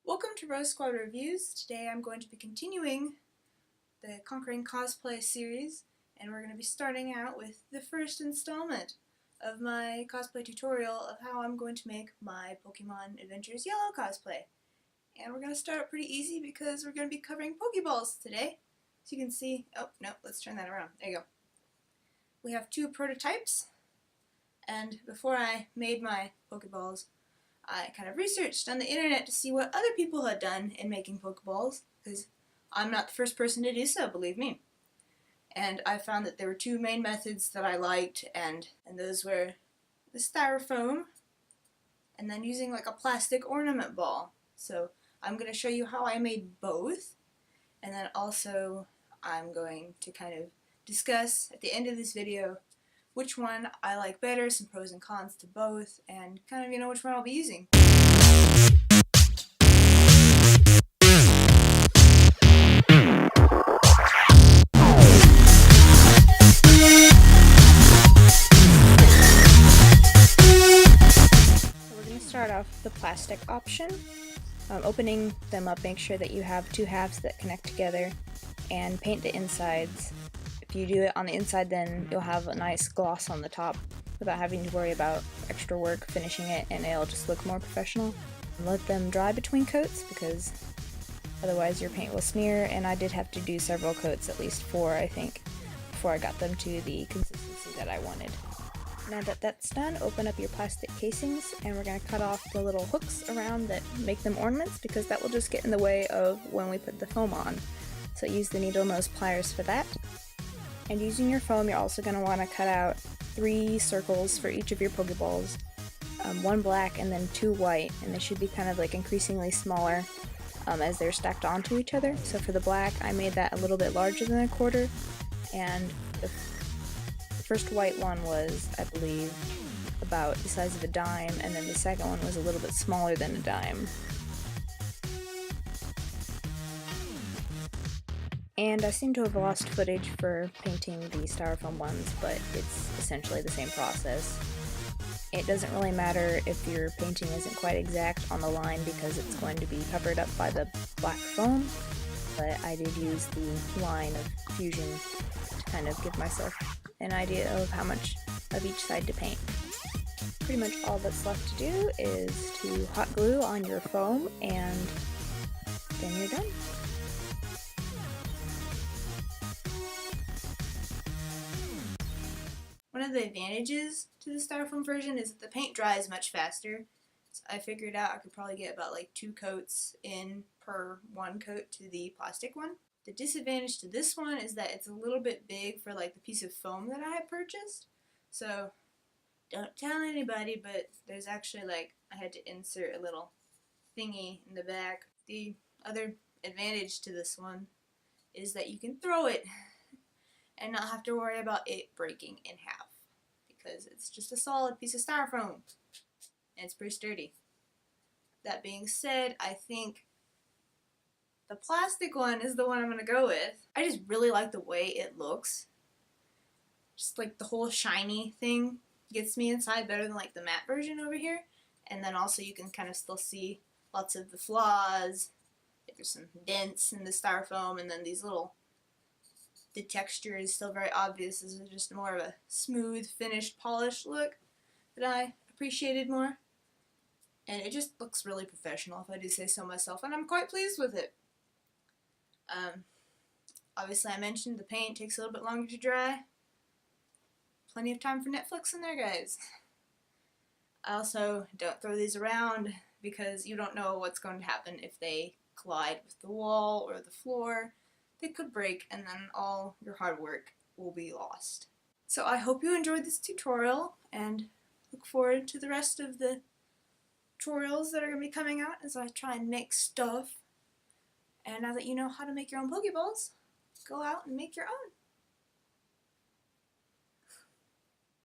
Welcome to Rose Squad Reviews. Today I'm going to be continuing the Conquering Cosplay series, and we're going to be starting out with the first installment of my cosplay tutorial of how I'm going to make my Pokemon Adventures Yellow cosplay. And we're going to start out pretty easy because we're going to be covering Pokeballs today. So you can see, oh no, let's turn that around. There you go. We have two prototypes, and before I made my Pokeballs, I kind of researched on the internet to see what other people had done in making Pokeballs, because I'm not the first person to do so, believe me. And I found that there were two main methods that I liked, and those were the styrofoam, and then using like a plastic ornament ball. So I'm going to show you how I made both, and then also I'm going to kind of discuss at the end of this video which one I like better, some pros and cons to both, and kind of, which one I'll be using. So we're going to start off with the plastic option. Opening them up, make sure that you have two halves that connect together, and paint the insides. If you do it on the inside, then you'll have a nice gloss on the top without having to worry about extra work finishing it, and it'll just look more professional. Let them dry between coats, because otherwise your paint will smear, and I did have to do several coats, at least 4 I think, before I got them to the consistency that I wanted. Now that that's done, open up your plastic casings, and we're going to cut off the little hooks around that make them ornaments, because that will just get in the way of when we put the foam on. So use the needle nose pliers for that. And using your foam, you're also going to want to cut out 3 circles for each of your Pokeballs. 1 black and then 2 white, and they should be kind of like increasingly smaller as they're stacked onto each other. So for the black, I made that a little bit larger than a quarter, and the first white one was, I believe, about the size of a dime, and then the second one was a little bit smaller than a dime. And I seem to have lost footage for painting the styrofoam ones, but it's essentially the same process. It doesn't really matter if your painting isn't quite exact on the line because it's going to be covered up by the black foam, but I did use the line of fusion to kind of give myself an idea of how much of each side to paint. Pretty much all that's left to do is to hot glue on your foam, and then you're done. One of the advantages to the styrofoam version is that the paint dries much faster. So I figured out I could probably get about like 2 coats in per 1 coat to the plastic one. The disadvantage to this one is that it's a little bit big for like the piece of foam that I had purchased. So don't tell anybody, but there's actually like, I had to insert a little thingy in the back. The other advantage to this one is that you can throw it and not have to worry about it breaking in half, because it's just a solid piece of styrofoam and it's pretty sturdy. That being said, I think the plastic one is the one I'm going to go with. I just really like the way it looks. Just like the whole shiny thing gets me inside better than like the matte version over here. And then also you can kind of still see lots of the flaws. There's some dents in the styrofoam, and then the texture is still very obvious. This is just more of a smooth, finished, polished look that I appreciated more. And it just looks really professional, if I do say so myself, and I'm quite pleased with it. Obviously I mentioned the paint takes a little bit longer to dry. Plenty of time for Netflix in there, guys. I also don't throw these around because you don't know what's going to happen if they collide with the wall or the floor. They could break, and then all your hard work will be lost. So I hope you enjoyed this tutorial, and look forward to the rest of the tutorials that are going to be coming out as I try and make stuff. And now that you know how to make your own Pokeballs, go out and make your own.